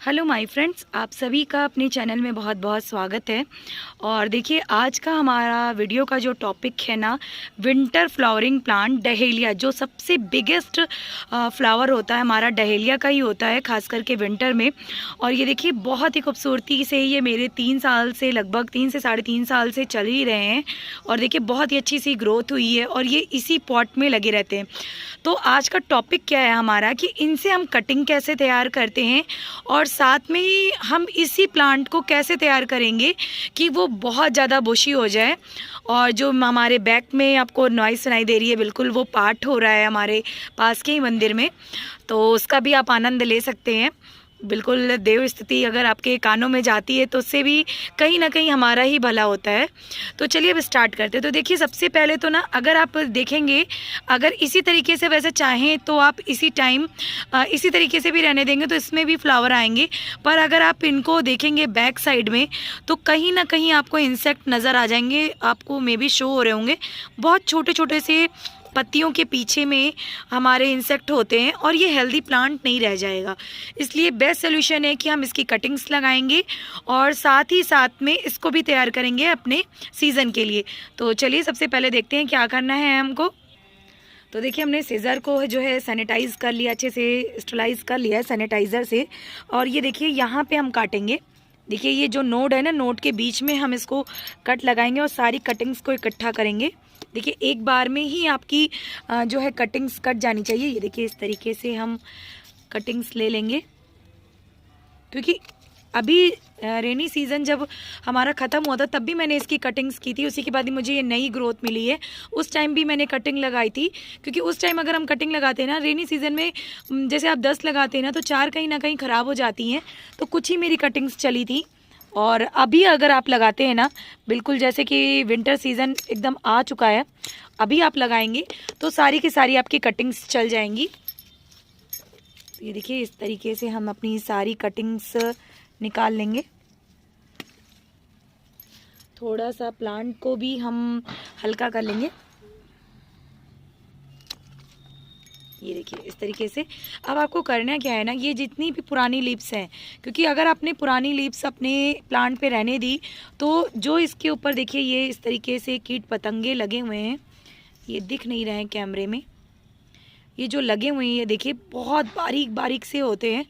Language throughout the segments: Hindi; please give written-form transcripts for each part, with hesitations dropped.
हेलो माय फ्रेंड्स, आप सभी का अपने चैनल में बहुत बहुत स्वागत है। और देखिए, आज का हमारा वीडियो का जो टॉपिक है ना, विंटर फ्लावरिंग प्लांट डहेलिया। जो सबसे बिगेस्ट फ्लावर होता है हमारा डहेलिया का ही होता है, खास करके विंटर में। और ये देखिए, बहुत ही खूबसूरती से ये मेरे 3 साल से, लगभग 3 से 3.5 साल से चल ही रहे हैं। और देखिए, बहुत ही अच्छी सी ग्रोथ हुई है और ये इसी पॉट में लगे रहते हैं। तो आज का टॉपिक क्या है हमारा कि इनसे हम कटिंग कैसे तैयार करते हैं और साथ में ही हम इसी प्लांट को कैसे तैयार करेंगे कि वो बहुत ज़्यादा बुशी हो जाए। और जो हमारे बैक में आपको नॉइज़ सुनाई दे रही है, बिल्कुल वो पाठ हो रहा है हमारे पास के ही मंदिर में, तो उसका भी आप आनंद ले सकते हैं। बिल्कुल देव स्तुति अगर आपके कानों में जाती है तो उससे भी कहीं ना कहीं हमारा ही भला होता है। तो चलिए अब स्टार्ट करते हैं। तो देखिए, सबसे पहले तो ना, अगर आप देखेंगे, अगर इसी तरीके से वैसे चाहें तो आप इसी टाइम इसी तरीके से भी रहने देंगे तो इसमें भी फ्लावर आएंगे। पर अगर आप इनको देखेंगे बैक साइड में तो कहीं ना कहीं आपको इंसेक्ट नज़र आ जाएंगे, आपको मे बी शो हो रहे होंगे। बहुत छोटे छोटे से पत्तियों के पीछे में हमारे इंसेक्ट होते हैं और ये हेल्दी प्लांट नहीं रह जाएगा। इसलिए बेस्ट सोल्यूशन है कि हम इसकी कटिंग्स लगाएंगे और साथ ही साथ में इसको भी तैयार करेंगे अपने सीज़न के लिए। तो चलिए सबसे पहले देखते हैं क्या करना है हमको। तो देखिए, हमने सीज़र को जो है सैनिटाइज कर लिया, अच्छे से स्टरलाइज कर लिया है सैनिटाइज़र से। और ये देखिए, यहाँ पे हम काटेंगे। देखिए, ये जो नोड है ना, नोड के बीच में हम इसको कट लगाएंगे और सारी कटिंग्स को इकट्ठा करेंगे। देखिए, एक बार में ही आपकी जो है कटिंग्स कट जानी चाहिए। ये देखिए, इस तरीके से हम कटिंग्स ले लेंगे, क्योंकि अभी रेनी सीज़न जब हमारा ख़त्म हुआ था तब भी मैंने इसकी कटिंग्स की थी। उसी के बाद ही मुझे ये नई ग्रोथ मिली है। उस टाइम भी मैंने कटिंग लगाई थी, क्योंकि उस टाइम अगर हम कटिंग लगाते हैं ना रेनी सीज़न में, जैसे आप 10 लगाते हैं ना तो 4 कहीं ना कहीं ख़राब हो जाती हैं। तो कुछ ही मेरी कटिंग्स चली थी। और अभी अगर आप लगाते हैं ना, बिल्कुल जैसे कि विंटर सीज़न एकदम आ चुका है, अभी आप लगाएंगे तो सारी की सारी आपकी कटिंग्स चल जाएंगी। ये देखिए, इस तरीके से हम अपनी सारी कटिंग्स निकाल लेंगे। थोड़ा सा प्लांट को भी हम हल्का कर लेंगे। ये देखिए, इस तरीके से। अब आपको करना क्या है ना, ये जितनी भी पुरानी लीव्स हैं, क्योंकि अगर आपने पुरानी लीव्स अपने प्लांट पे रहने दी तो जो इसके ऊपर देखिए ये इस तरीके से कीट पतंगे लगे हुए हैं, ये दिख नहीं रहे हैं कैमरे में, ये जो लगे हुए हैं ये देखिए बहुत बारीक बारीक से होते हैं।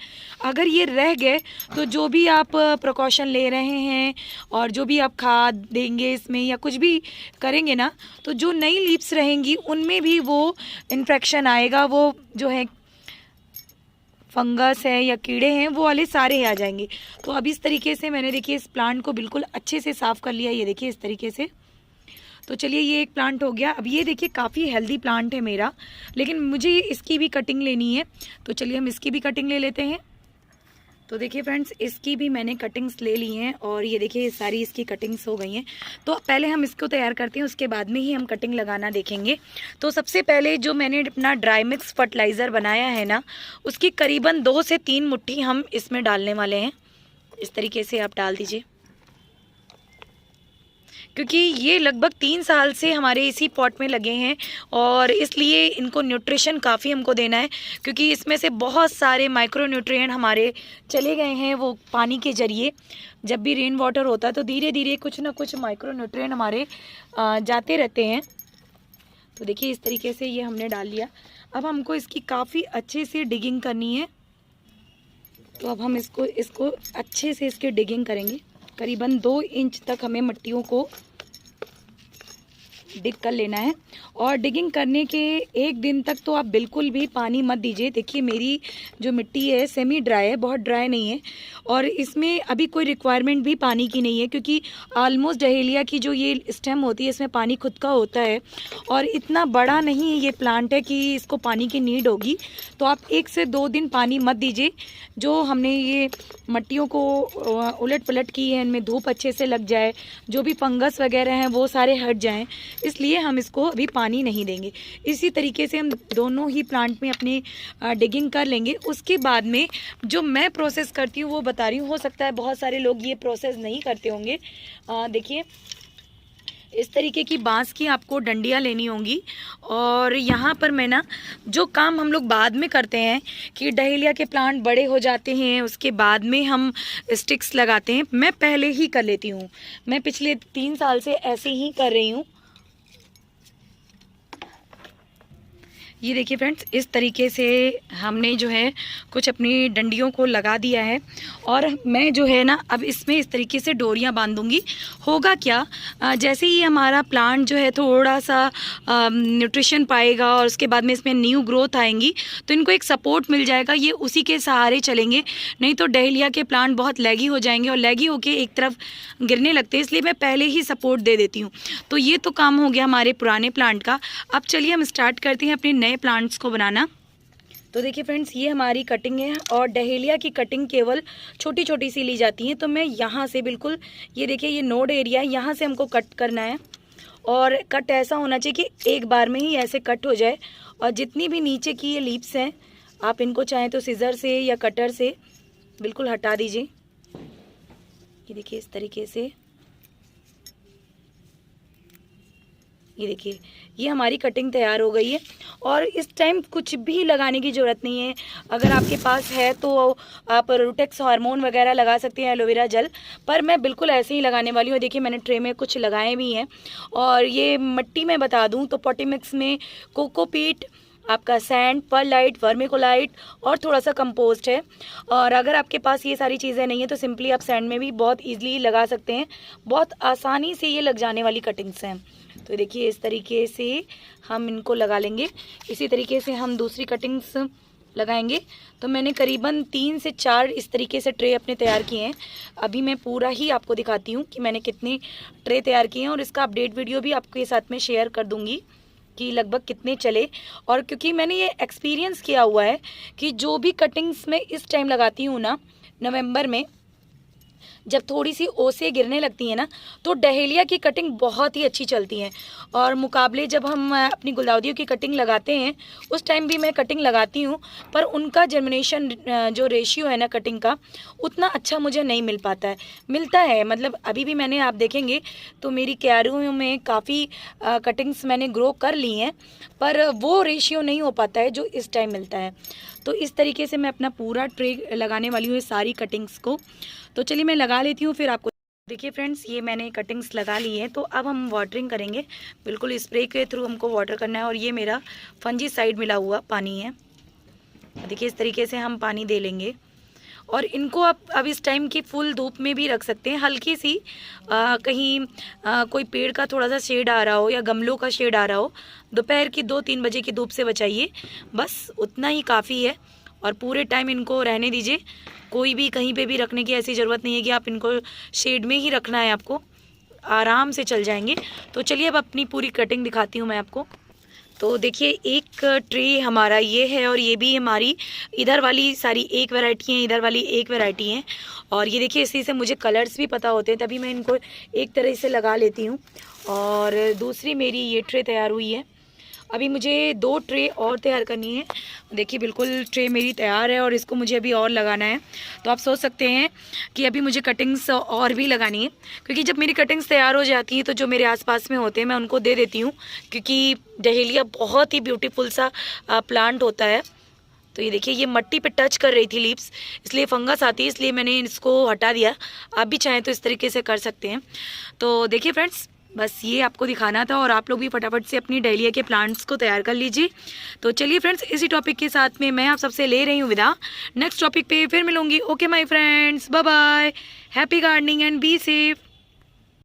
अगर ये रह गए तो जो भी आप प्रिकॉशन ले रहे हैं और जो भी आप खाद देंगे इसमें या कुछ भी करेंगे ना, तो जो नई लीव्स रहेंगी उनमें भी वो इन्फेक्शन आएगा। वो जो है फंगस है या कीड़े हैं, वो वाले सारे आ जाएंगे। तो अब इस तरीके से मैंने देखिए इस प्लांट को बिल्कुल अच्छे से साफ़ कर लिया। ये देखिए इस तरीके से। तो चलिए, ये एक प्लांट हो गया। अब ये देखिए, काफ़ी हेल्दी प्लांट है मेरा, लेकिन मुझे इसकी भी कटिंग लेनी है। तो चलिए हम इसकी भी कटिंग ले लेते हैं। तो देखिए फ्रेंड्स, इसकी भी मैंने कटिंग्स ले ली हैं और ये देखिए सारी इसकी कटिंग्स हो गई हैं। तो पहले हम इसको तैयार करते हैं, उसके बाद में ही हम कटिंग लगाना देखेंगे। तो सबसे पहले जो मैंने अपना ड्राई मिक्स फर्टिलाइज़र बनाया है ना, उसकी करीबन 2 से 3 मुट्ठी हम इसमें डालने वाले हैं। इस तरीके से आप डाल दीजिए, क्योंकि ये लगभग 3 साल से हमारे इसी पॉट में लगे हैं और इसलिए इनको न्यूट्रिशन काफ़ी हमको देना है, क्योंकि इसमें से बहुत सारे माइक्रो न्यूट्रिएंट हमारे चले गए हैं वो पानी के ज़रिए। जब भी रेन वाटर होता है तो धीरे धीरे कुछ ना कुछ माइक्रो न्यूट्रिएंट हमारे जाते रहते हैं। तो देखिए, इस तरीके से ये हमने डाल लिया। अब हमको इसकी काफ़ी अच्छे से डिगिंग करनी है। तो अब हम इसको अच्छे से इसकी डिगिंग करेंगे। करीबन 2 इंच तक हमें मिट्टियों को डिग कर लेना है। और डिगिंग करने के 1 दिन तक तो आप बिल्कुल भी पानी मत दीजिए। देखिए, मेरी जो मिट्टी है सेमी ड्राई है, बहुत ड्राई नहीं है और इसमें अभी कोई रिक्वायरमेंट भी पानी की नहीं है, क्योंकि ऑलमोस्ट डहेलिया की जो ये स्टेम होती है इसमें पानी खुद का होता है और इतना बड़ा नहीं है ये प्लांट है कि इसको पानी की नीड होगी। तो आप 1 से 2 दिन पानी मत दीजिए। जो हमने ये मट्टियों को उलट पलट की है, इनमें धूप अच्छे से लग जाए, जो भी फंगस वगैरह हैं वो सारे हट जाएं, इसलिए हम इसको अभी पानी नहीं देंगे। इसी तरीके से हम दोनों ही प्लांट में अपनी डिगिंग कर लेंगे। उसके बाद में जो मैं प्रोसेस करती हूँ वो बता रही हूँ। हो सकता है बहुत सारे लोग ये प्रोसेस नहीं करते होंगे। देखिए, इस तरीके की बांस की आपको डंडियाँ लेनी होंगी। और यहाँ पर मैं ना, जो काम हम लोग बाद में करते हैं कि डहेलिया के प्लांट बड़े हो जाते हैं उसके बाद में हम स्टिक्स लगाते हैं, मैं पहले ही कर लेती हूँ। मैं पिछले 3 साल से ऐसे ही कर रही हूँ। ये देखिए फ्रेंड्स, इस तरीके से हमने जो है कुछ अपनी डंडियों को लगा दिया है। और मैं जो है ना अब इसमें इस तरीके से डोरियां बांधूंगी। होगा क्या, जैसे ही हमारा प्लांट जो है थोड़ा सा न्यूट्रिशन पाएगा और उसके बाद में इसमें न्यू ग्रोथ आएंगी तो इनको एक सपोर्ट मिल जाएगा, ये उसी के सहारे चलेंगे। नहीं तो डहेलिया के प्लांट बहुत लैगी हो जाएंगे और लैगी होके एक तरफ गिरने लगते हैं, इसलिए मैं पहले ही सपोर्ट दे देती हूँ। तो ये तो काम हो गया हमारे पुराने प्लांट का। अब चलिए हम स्टार्ट करते हैं अपने नए प्लांट्स को बनाना। तो देखिए फ्रेंड्स, ये हमारी कटिंग है और डहेलिया की कटिंग केवल छोटी छोटी सी ली जाती है। तो मैं यहाँ से बिल्कुल, ये देखिए ये नोड एरिया है, यहाँ से हमको कट करना है। और कट ऐसा होना चाहिए कि एक बार में ही ऐसे कट हो जाए। और जितनी भी नीचे की ये लीव्स हैं, आप इनको चाहें तो सीजर से या कटर से बिल्कुल हटा दीजिए। ये देखिए इस तरीके से, ये देखिए ये हमारी कटिंग तैयार हो गई है। और इस टाइम कुछ भी लगाने की ज़रूरत नहीं है। अगर आपके पास है तो आप रूटेक्स हार्मोन वगैरह लगा सकते हैं, एलोवेरा जेल, पर मैं बिल्कुल ऐसे ही लगाने वाली हूँ। देखिए मैंने ट्रे में कुछ लगाए भी हैं। और ये मिट्टी में बता दूँ तो पॉटीमिक्स में कोकोपीट, आपका सैंड, परलाइट, वर्मिकोलाइट और थोड़ा सा कंपोस्ट है। और अगर आपके पास ये सारी चीज़ें नहीं है तो सिंपली आप सैंड में भी बहुत ईजिली लगा सकते हैं। बहुत आसानी से ये लग जाने वाली कटिंग्स हैं। तो देखिए इस तरीके से हम इनको लगा लेंगे। इसी तरीके से हम दूसरी कटिंग्स लगाएंगे। तो मैंने करीबन 3 से 4 इस तरीके से ट्रे अपने तैयार किए हैं। अभी मैं पूरा ही आपको दिखाती हूँ कि मैंने कितने ट्रे तैयार किए हैं और इसका अपडेट वीडियो भी आपके साथ में शेयर कर दूँगी कि लगभग कितने चले। और क्योंकि मैंने ये एक्सपीरियंस किया हुआ है कि जो भी कटिंग्स मैं इस टाइम लगाती हूँ ना, नवंबर में, जब थोड़ी सी ओसें गिरने लगती हैं ना, तो डहेलिया की कटिंग बहुत ही अच्छी चलती है। और मुकाबले जब हम अपनी गुलदाउदियों की कटिंग लगाते हैं उस टाइम भी मैं कटिंग लगाती हूँ, पर उनका जर्मिनेशन जो रेशियो है ना कटिंग का, उतना अच्छा मुझे नहीं मिल पाता है। मिलता है मतलब अभी भी मैंने, आप देखेंगे तो मेरी क्यारियों में काफ़ी कटिंग्स मैंने ग्रो कर ली हैं, पर वो रेशियो नहीं हो पाता है जो इस टाइम मिलता है। तो इस तरीके से मैं अपना पूरा ट्रे लगाने वाली हूँ सारी कटिंग्स को। तो चलिए मैं लगा लेती हूँ फिर आपको। देखिए फ्रेंड्स, ये मैंने कटिंग्स लगा ली है। तो अब हम वाटरिंग करेंगे, बिल्कुल स्प्रे के थ्रू हमको वाटर करना है। और ये मेरा फंजीसाइड मिला हुआ पानी है। देखिए इस तरीके से हम पानी दे लेंगे। और इनको आप अब इस टाइम की फुल धूप में भी रख सकते हैं, हल्की सी कहीं कोई पेड़ का थोड़ा सा शेड आ रहा हो या गमलों का शेड आ रहा हो, दोपहर की 2-3 बजे की धूप से बचाइए, बस उतना ही काफ़ी है। और पूरे टाइम इनको रहने दीजिए, कोई भी कहीं पे भी रखने की ऐसी ज़रूरत नहीं है कि आप इनको शेड में ही रखना है, आपको आराम से चल जाएंगे। तो चलिए अब अपनी पूरी कटिंग दिखाती हूँ मैं आपको। तो देखिए एक ट्रे हमारा ये है और ये भी हमारी इधर वाली सारी एक वैरायटी है, इधर वाली एक वैरायटी है। और ये देखिए इसी से मुझे कलर्स भी पता होते हैं, तभी मैं इनको एक तरह से लगा लेती हूँ। और दूसरी मेरी ये ट्रे तैयार हुई है। अभी मुझे 2 ट्रे और तैयार करनी है। देखिए बिल्कुल ट्रे मेरी तैयार है और इसको मुझे अभी और लगाना है। तो आप सोच सकते हैं कि अभी मुझे कटिंग्स और भी लगानी है, क्योंकि जब मेरी कटिंग्स तैयार हो जाती हैं तो जो मेरे आसपास में होते हैं मैं उनको दे देती हूँ, क्योंकि डहेलिया बहुत ही ब्यूटीफुल सा प्लांट होता है। तो ये देखिए ये मिट्टी पे टच कर रही थी लीव्स, इसलिए फंगस आती है, इसलिए मैंने इसको हटा दिया। आप भी चाहें तो इस तरीके से कर सकते हैं। तो देखिए फ्रेंड्स, बस ये आपको दिखाना था और आप लोग भी फटाफट से अपनी डहेलिया के प्लांट्स को तैयार कर लीजिए। तो चलिए फ्रेंड्स, इसी टॉपिक के साथ में मैं आप सबसे ले रही हूँ विदा। नेक्स्ट टॉपिक पे फिर मिलूंगी। Okay my friends, bye bye, happy gardening and be safe.